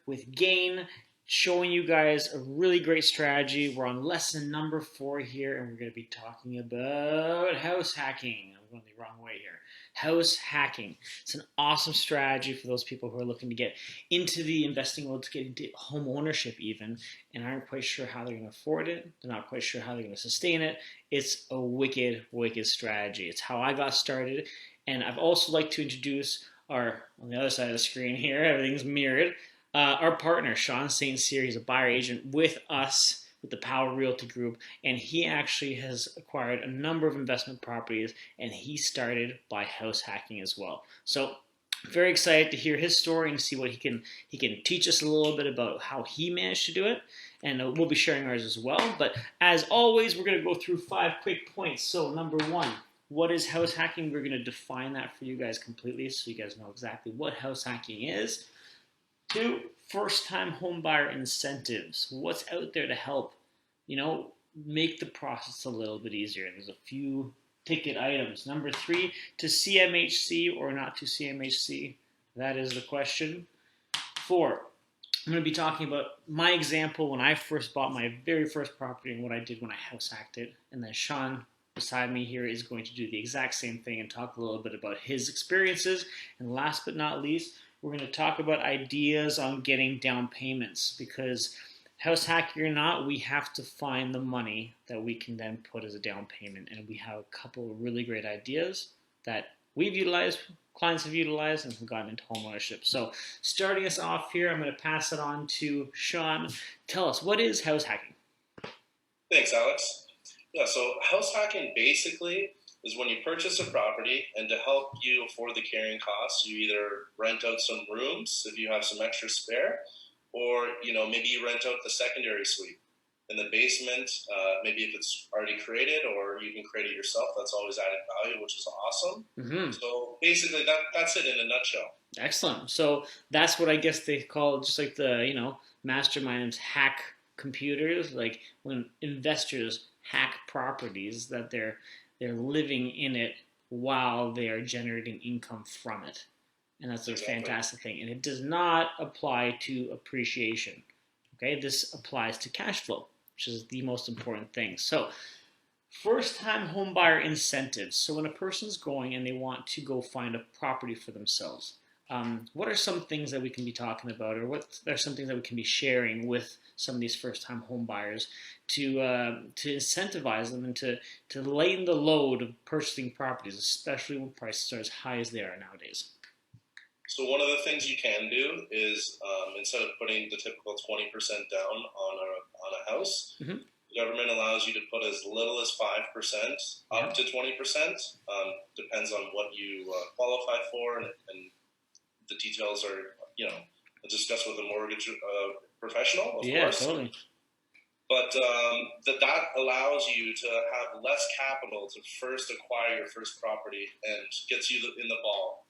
with GAIN, showing you guys a really great strategy. We're on lesson number 4 here, and we're going to be talking about house hacking. I'm going the wrong way here. House hacking. It's an awesome strategy for those people who are looking to get into the investing world, to get into home ownership even, and aren't quite sure how they're going to afford it. They're not quite sure how they're going to sustain it. It's a wicked, wicked strategy. It's how I got started. And I've also like to introduce our, on the other side of the screen here, everything's mirrored, our partner, Sean St. Cyr. He's a buyer agent with us, with the Power Realty Group, and he actually has acquired a number of investment properties, and he started by house hacking as well. So very excited to hear his story and see what he can teach us a little bit about how he managed to do it, and we'll be sharing ours as well. But as always, we're going to go through 5 quick points. So number 1, what is house hacking? We're going to define that for you guys completely so you guys know exactly what house hacking is. 2, first-time home buyer incentives. What's out there to help, make the process a little bit easier? There's a few ticket items. Number 3, to CMHC or not to CMHC? That is the question. 4, I'm going to be talking about my example when I first bought my very first property and what I did when I house hacked it. And then Sean, beside me here, is going to do the exact same thing and talk a little bit about his experiences. And last but not least, we're going to talk about ideas on getting down payments, because house hacking or not, we have to find the money that we can then put as a down payment. And we have a couple of really great ideas that we've utilized, clients have utilized, and have gotten into home ownership. So starting us off here, I'm going to pass it on to Sean. Tell us, what is house hacking? Thanks, Alex. Yeah, so house hacking basically is when you purchase a property, and to help you afford the carrying costs, you either rent out some rooms if you have some extra spare, or maybe you rent out the secondary suite in the basement. Maybe if it's already created, or you can create it yourself. That's always added value, which is awesome. Mm-hmm. So basically, that's it in a nutshell. Excellent. So that's what I guess they call, just like the masterminds hack computers, like when investors hack properties, that they're living in it while they are generating income from it. And that's a fantastic thing. And it does not apply to appreciation. Okay, this applies to cash flow, which is the most important thing. So first-time homebuyer incentives. So when a person's going and they want to go find a property for themselves, what are some things that we can be talking about, or what are some things that we can be sharing with some of these first-time home buyers to incentivize them and to lighten the load of purchasing properties, especially when prices are as high as they are nowadays? So one of the things you can do is instead of putting the typical 20% down on a house, mm-hmm. The government allows you to put as little as 5% up to 20%. Depends on what you qualify for, and the details are discussed with a mortgage professional, of course. Totally. But that allows you to have less capital to first acquire your first property, and gets you in the ball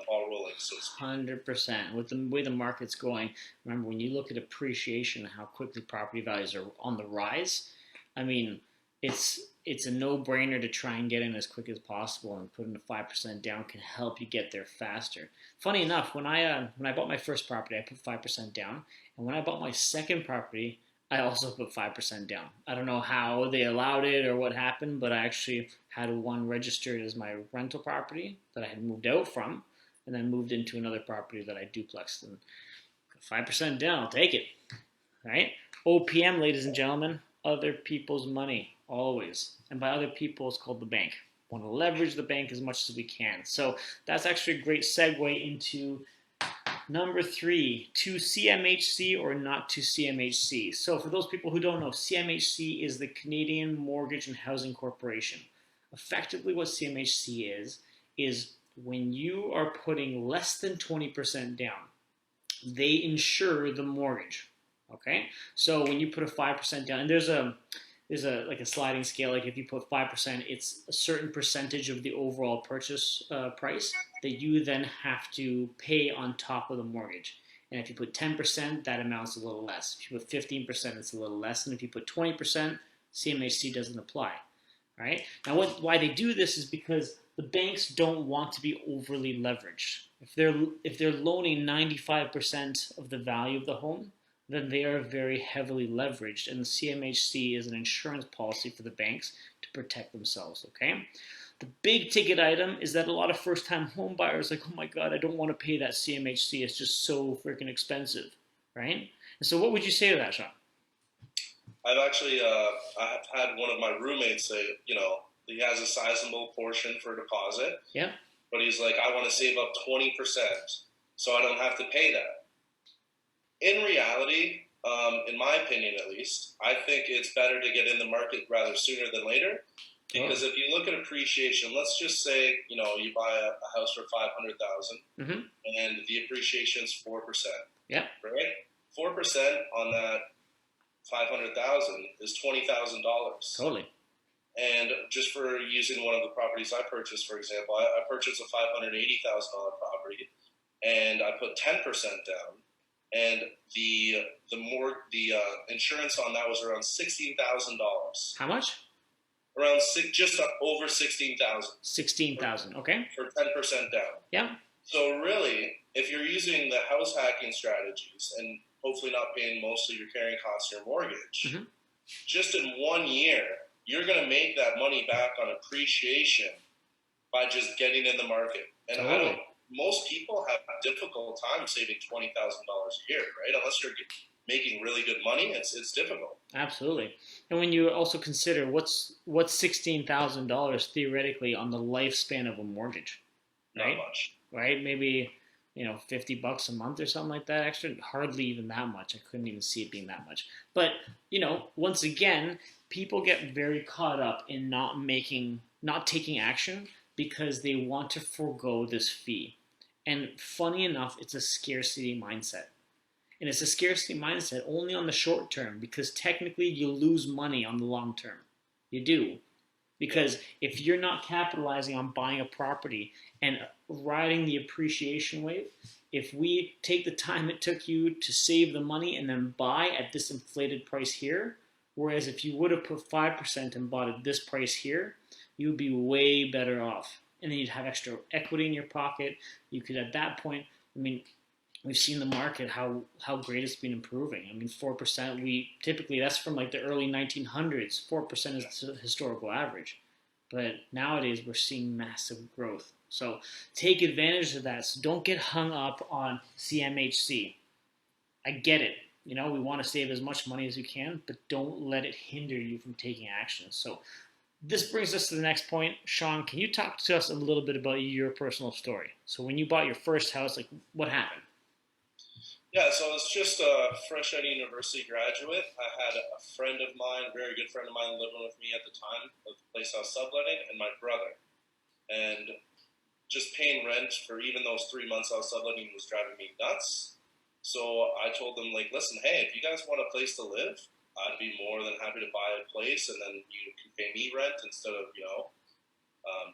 rolling. So 100%. With the way the market's going, remember when you look at appreciation, how quickly property values are on the rise. I mean, it's a no-brainer to try and get in as quick as possible, and putting the 5% down can help you get there faster. Funny enough, when I bought my first property, I put 5% down, and when I bought my second property, I also put 5% down. I don't know how they allowed it or what happened, but I actually had one registered as my rental property that I had moved out from, and then moved into another property that I duplexed. And 5% down, I'll take it. All right? OPM, ladies and gentlemen, other people's money, always. And by other people, it's called the bank. We want to leverage the bank as much as we can. So that's actually a great segue into number 3, to CMHC or not to CMHC. So for those people who don't know, CMHC is the Canadian Mortgage and Housing Corporation. Effectively what CMHC is when you are putting less than 20% down, they insure the mortgage. Okay? So when you put a 5% down, and there's a like a sliding scale. Like if you put 5%, it's a certain percentage of the overall purchase price that you then have to pay on top of the mortgage. And if you put 10%, that amount's a little less. If you put 15%, it's a little less. And if you put 20%, CMHC doesn't apply. Right? Now, why they do this is because the banks don't want to be overly leveraged. If they're loaning 95% of the value of the home, then they are very heavily leveraged, and the CMHC is an insurance policy for the banks to protect themselves. Okay, the big ticket item is that a lot of first-time home buyers are like, oh my god, I don't want to pay that CMHC. It's just so freaking expensive, right? And so, what would you say to that, Sean? I've actually I've had one of my roommates say, he has a sizable portion for deposit, Yeah. but he's like, I want to save up 20% so I don't have to pay that. In reality, in my opinion at least, I think it's better to get in the market rather sooner than later. Because if you look at appreciation, let's just say, you buy a house for 500,000 Mm-hmm. and the appreciation is 4%. Yeah. Right? 4% on that 500,000 is $20,000. Totally. And just for using one of the properties I purchased, for example, I purchased a $580,000 property, and I put 10% down, and the insurance on that was around $16,000. How much? Around just over 16,000. 16,000. Okay. For 10% down. Yeah. So really, if you're using the house hacking strategies and hopefully not paying most of your carrying costs of your mortgage, Mm-hmm. just in 1 year, you're going to make that money back on appreciation by just getting in the market. And Totally. Most people have a difficult time saving $20,000 a year, right? Unless you're making really good money, it's difficult. Absolutely. And when you also consider what's $16,000 theoretically on the lifespan of a mortgage, right? Not much. Right? Maybe $50 a month or something like that extra. Hardly even that much. I couldn't even see it being that much. But once again, people get very caught up in not taking action because they want to forego this fee. And funny enough, it's a scarcity mindset. And it's a scarcity mindset only on the short term, because technically you lose money on the long term. You do. Because if you're not capitalizing on buying a property and riding the appreciation wave, if we take the time it took you to save the money and then buy at this inflated price here, whereas if you would have put 5% and bought at this price here, you would be way better off. And then you'd have extra equity in your pocket. You could, at that point, we've seen the market, how great it's been improving. 4%, that's from like the early 1900s. 4% is the historical average. But nowadays we're seeing massive growth. So take advantage of that. So don't get hung up on CMHC. I get it. We want to save as much money as we can, but don't let it hinder you from taking action. So this brings us to the next point. Sean, can you talk to us a little bit about your personal story? So when you bought your first house, what happened? Yeah, so I was just a fresh out of university graduate. I had a friend of mine, a very good friend of mine, living with me at the time of the place I was subletting, and my brother. And just paying rent for even those 3 months I was subletting was driving me nuts. So I told them, listen, hey, if you guys want a place to live, I'd be more than happy to buy a place, and then you can pay me rent instead of,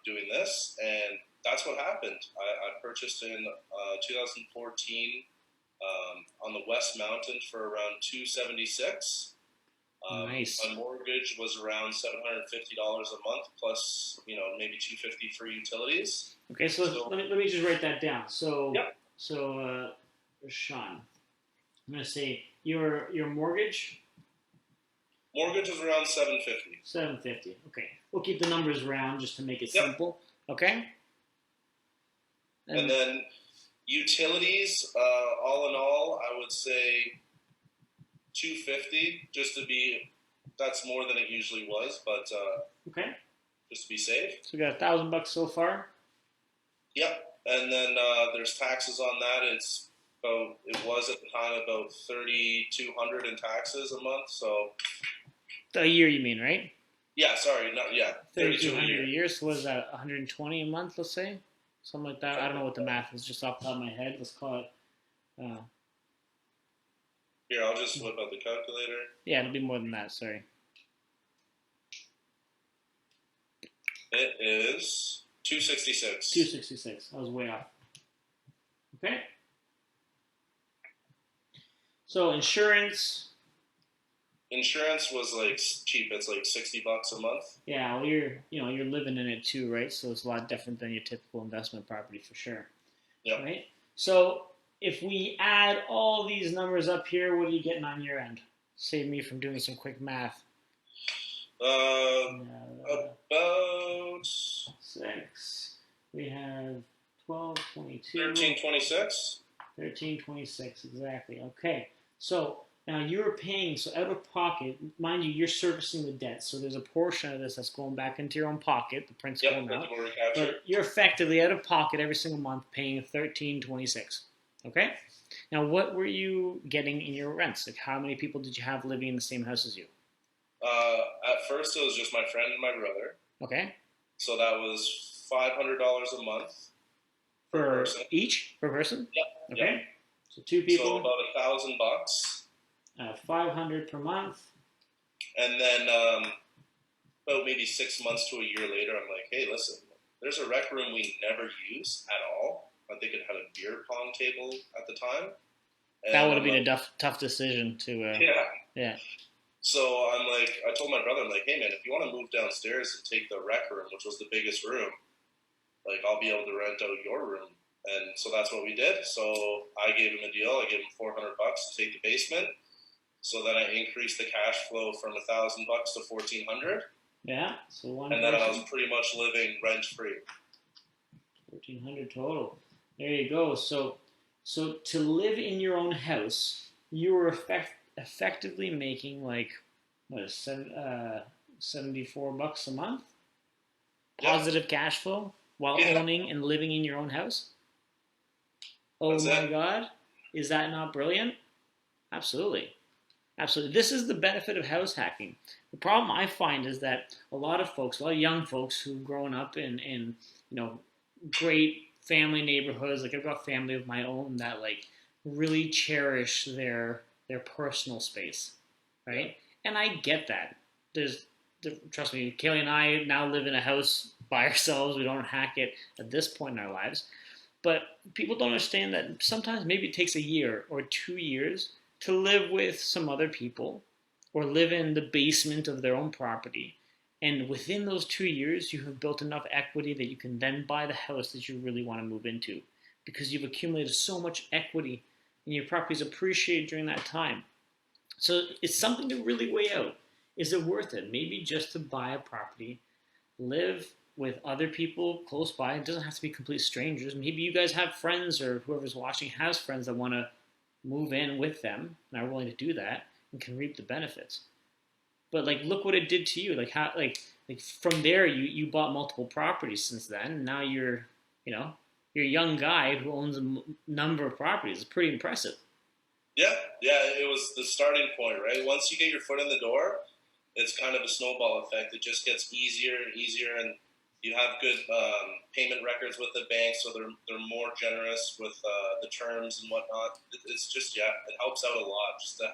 doing this. And that's what happened. I purchased in 2014 on the West Mountain for around $276. Nice. My mortgage was around $750 a month plus, maybe $250 for utilities. Okay, so let me just write that down. So, yep. So Sean, I'm gonna say your mortgage. Mortgage is around $750. $750. Okay, we'll keep the numbers round just to make it simple. Okay. And then utilities, all in all, I would say $250, just to be. That's more than it usually was, but okay, just to be safe. So we got $1,000 so far. Yep, and then there's taxes on that. It was at the time about $3,200 in taxes a month. So a year, you mean, right? Yeah, sorry, $3,200 a year. So what is that, $120 a month? Let's say something like that. I don't know what the math is, just off the top of my head. Let's call it. Here, I'll just whip out the calculator. Yeah, it'll be more than that. Sorry. It is $266. $266. I was way off. Okay. So insurance. Insurance was like cheap. It's like $60 a month. Yeah, well, you're living in it too, right? So it's a lot different than your typical investment property for sure, Yep. right? So if we add all these numbers up here, what are you getting on your end? Save me from doing some quick math. About Six. We have 12, 22, 1326. 1326, exactly. Okay, so now you're paying, so out of pocket, mind you, you're servicing the debt. So there's a portion of this that's going back into your own pocket, the principal Yep, amount. recapture. But you're effectively out of pocket every single month paying 1326. Okay? Now, what were you getting in your rents? Like, how many people did you have living in the same house as you? At first, it was just my friend and my brother. Okay. So that was $500 a month per person. Each per person? Yep. Okay. Yep. So two people. So about $1,000. 500 per month. And then about maybe 6 months to a year later, I'm like, hey, listen, there's a rec room we never use at all. I think it had a beer pong table at the time. And that would have been a tough decision to. Yeah. So I'm like, I told my brother, I'm like, hey man, if you want to move downstairs and take the rec room, which was the biggest room, like I'll be able to rent out your room. And so that's what we did. So I gave him a deal. I gave him $400 to take the basement. So then I increased the cash flow from $1,000 to $1,400. Yeah. So one. And then I was pretty much living rent free. 1,400 total. There you go. So to live in your own house, you were effectively making like what is $74 a month positive cash flow while owning and living in your own house. Oh my God, is that not brilliant? Absolutely. This is the benefit of house hacking. The problem I find is that a lot of young folks who've grown up in great family neighborhoods, like I've got family of my own that like really cherish their personal space, right? And I get that. Trust me, Kaylee and I now live in a house by ourselves. We don't hack it at this point in our lives. But people don't understand that sometimes maybe it takes a year or 2 years to live with some other people or live in the basement of their own property. And within those 2 years, you have built enough equity that you can then buy the house that you really want to move into because you've accumulated so much equity and your property is appreciated during that time. So it's something to really weigh out. Is it worth it? Maybe just to buy a property, live with other people close by. It doesn't have to be complete strangers. Maybe you guys have friends or whoever's watching has friends that want to move in with them and are willing to do that and can reap the benefits. But like, look what it did to you. Like how, like from there, you bought multiple properties since then. And now you're a young guy who owns a number of properties. It's pretty impressive. Yeah, it was the starting point, right? Once you get your foot in the door, it's kind of a snowball effect. It just gets easier and easier, and you have good payment records with the bank, so they're more generous with the terms and whatnot. It's just, it helps out a lot. Just to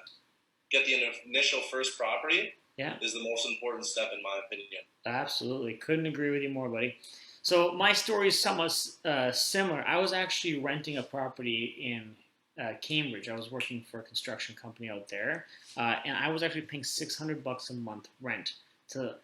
get the initial first property is the most important step, in my opinion. Absolutely. Couldn't agree with you more, buddy. So my story is somewhat similar. I was actually renting a property in Cambridge. I was working for a construction company out there, and I was actually paying $600 a month rent to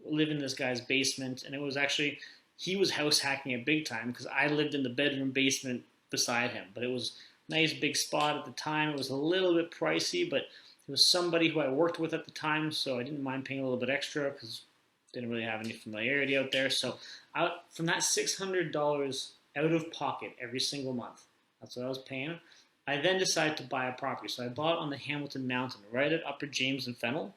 live in this guy's basement. And it was actually, he was house hacking it big time because I lived in the bedroom basement beside him. But it was a nice big spot at the time. It was a little bit pricey, but it was somebody who I worked with at the time, so I didn't mind paying a little bit extra because I didn't really have any familiarity out there. So from that $600 out of pocket every single month, that's what I was paying. I then decided to buy a property. So I bought on the Hamilton Mountain, right at Upper James and Fennel.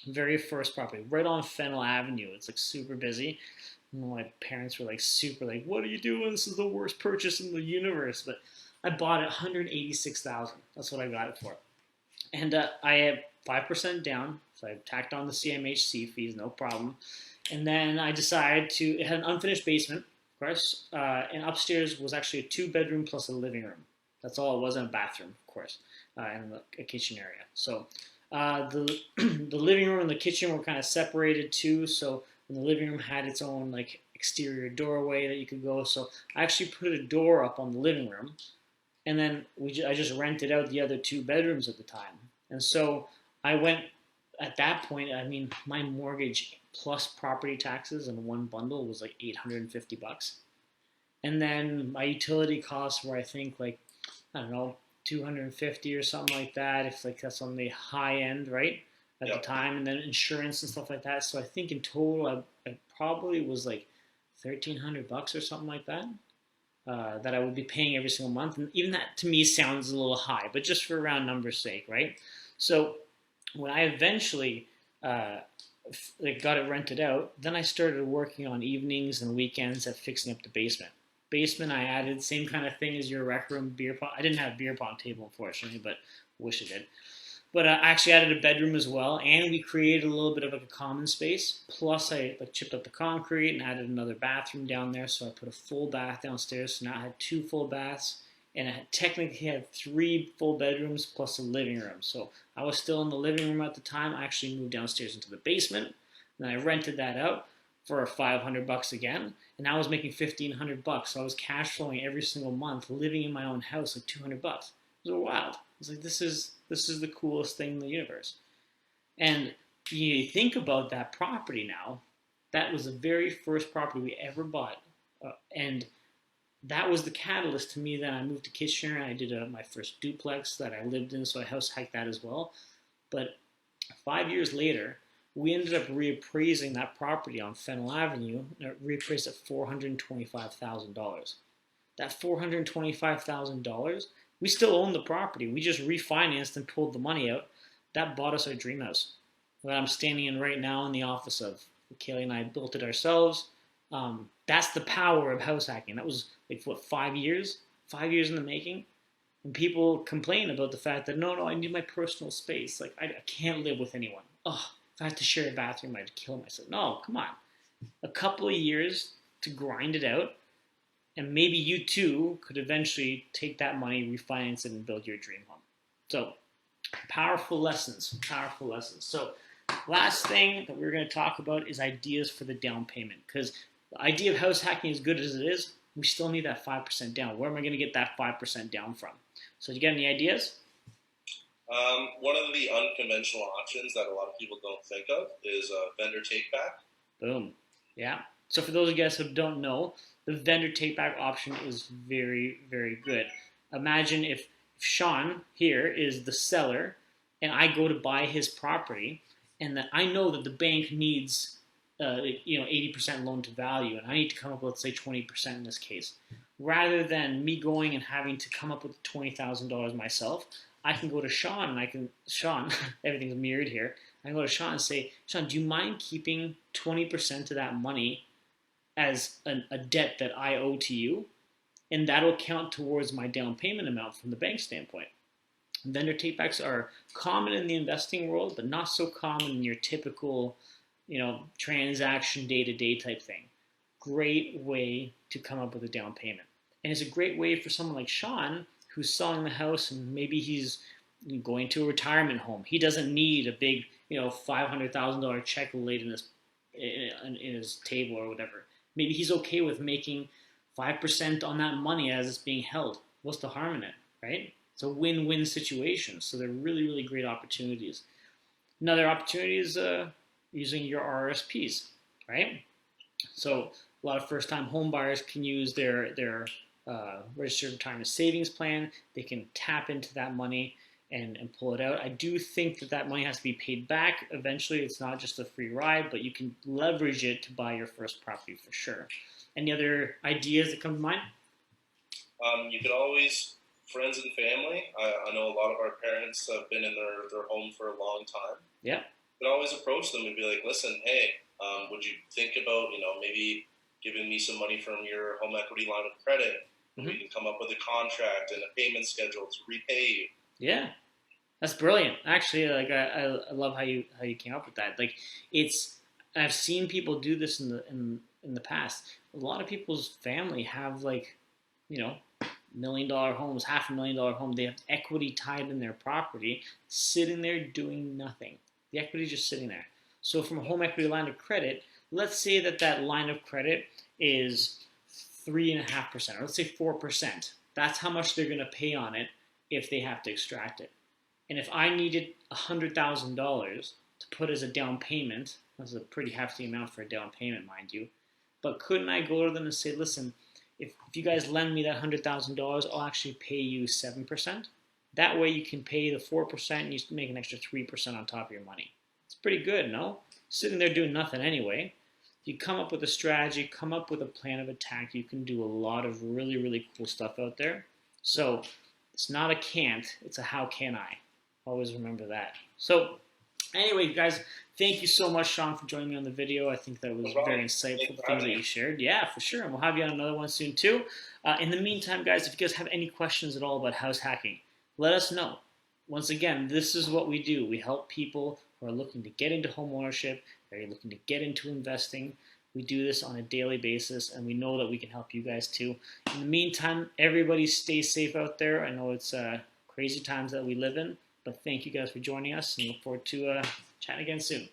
Very first property, right on Fennel Avenue. It's like super busy. My parents were like super like, what are you doing? This is the worst purchase in the universe. But I bought it $186,000. That's what I got it for. And I had 5% down, so I tacked on the CMHC fees, no problem. And then I decided it had an unfinished basement, of course, and upstairs was actually a 2-bedroom plus a living room. That's all it was, and a bathroom, of course, and a kitchen area. So the living room and the kitchen were kind of separated too, so the living room had its own like exterior doorway that you could go. So I actually put a door up on the living room, and then I just rented out the other 2 bedrooms at the time. And so I went at that point, I mean, my mortgage plus property taxes in one bundle was like $850. And then my utility costs were, I think, like, I don't know, 250 or something like that, if like that's on the high end, right? At the Yep. time, and then insurance and stuff like that. So I think in total, I probably was like $1,300 or something like that. That I would be paying every single month, and even that to me sounds a little high, but just for round numbers' sake, right? So when I eventually uh, like got it rented out, then I started working on evenings and weekends at fixing up the basement. Basement, I added same kind of thing as your rec room, beer pong. I didn't have a beer pong table, unfortunately, but wish I did. But I actually added a bedroom as well, and we created a little bit of like a common space. Plus, I like chipped up the concrete and added another bathroom down there. So I put a full bath downstairs. So now I had two full baths, and I technically had three full bedrooms plus a living room. So I was still in the living room at the time. I actually moved downstairs into the basement, and I rented that out for $500 again, and I was making $1,500. So I was cash flowing every single month, living in my own house, like $200. It was wild. It's like this is the coolest thing in the universe. And you think about that property now. That was the very first property we ever bought, and that was the catalyst to me. Then I moved to Kitchener. I did my first duplex that I lived in, so I house hacked that as well. But 5 years later, we ended up reappraising that property on Fennel Avenue. Reappraised at $425,000. That $425,000, we still own the property. We just refinanced and pulled the money out. That bought us our dream house that I'm standing in right now in the office of. Kaylee and I built it ourselves. That's the power of house hacking. That was like what, 5 years? 5 years in the making. And people complain about the fact that no, I need my personal space. Like I can't live with anyone. Oh, if I have to share a bathroom, I'd kill myself. No, come on. A couple of years to grind it out, and maybe you too could eventually take that money, refinance it, and build your dream home. So, powerful lessons, powerful lessons. So, last thing that we're going to talk about is ideas for the down payment. Because the idea of house hacking, as good as it is, we still need that 5% down. Where am I going to get that 5% down from? So, you got any ideas? One of the unconventional options that a lot of people don't think of is a vendor take back. Boom. Yeah. So for those of you guys who don't know, the vendor take back option is very, very good. Imagine if Sean here is the seller and I go to buy his property, and that I know that the bank needs 80% loan to value, and I need to come up with, let's say, 20% in this case. Rather than me going and having to come up with $20,000 myself, I can go to Sean and Sean, everything's mirrored here. I can go to Sean and say, Sean, do you mind keeping 20% of that money as a debt that I owe to you? And that'll count towards my down payment amount from the bank standpoint. Vendor takebacks are common in the investing world, but not so common in your typical, transaction day-to-day type thing. Great way to come up with a down payment. And it's a great way for someone like Sean who's selling the house, and maybe he's going to a retirement home. He doesn't need a big, $500,000 check laid in his table or whatever. Maybe he's okay with making 5% on that money as it's being held. What's the harm in it, right? It's a win-win situation. So they're really, really great opportunities. Another opportunity is using your RSPs, right? So a lot of first-time home buyers can use their registered retirement savings plan. They can tap into that money and pull it out. I do think that money has to be paid back eventually. It's not just a free ride, but you can leverage it to buy your first property for sure. Any other ideas that come to mind? You could always, friends and family, I know a lot of our parents have been in their home for a long time. Yeah. You could always approach them and be like, listen, hey, would you think about, maybe giving me some money from your home equity line of credit? Mm-hmm. We can come up with a contract and a payment schedule to repay you. Yeah. That's brilliant. Actually, like I love how you came up with that. Like I've seen people do this in the past. A lot of people's family have $1 million homes, $500,000 home. They have equity tied in their property, sitting there doing nothing. The equity is just sitting there. So from a home equity line of credit, let's say that line of credit is 3.5%, or let's say 4%. That's how much they're going to pay on it if they have to extract it. And if I needed $100,000 to put as a down payment. That's a pretty hefty amount for a down payment, mind you. But couldn't I go to them and say, listen, if you guys lend me that $100,000, I'll actually pay you 7%. That way you can pay the 4% and you make an extra 3% on top of your money. It's pretty good, no? Sitting there doing nothing anyway. You come up with a strategy, come up with a plan of attack. You can do a lot of really, really cool stuff out there. So it's not a can't, it's a how can I. Always remember that. So anyway, guys, thank you so much, Sean, for joining me on the video. I think that was very insightful, the things that you shared. Yeah, for sure. And we'll have you on another one soon, too. In the meantime, guys, if you guys have any questions at all about house hacking, let us know. Once again, this is what we do. We help people who are looking to get into home ownership, who are looking to get into investing. We do this on a daily basis, and we know that we can help you guys, too. In the meantime, everybody stay safe out there. I know it's crazy times that we live in, but thank you guys for joining us, and look forward to chatting again soon.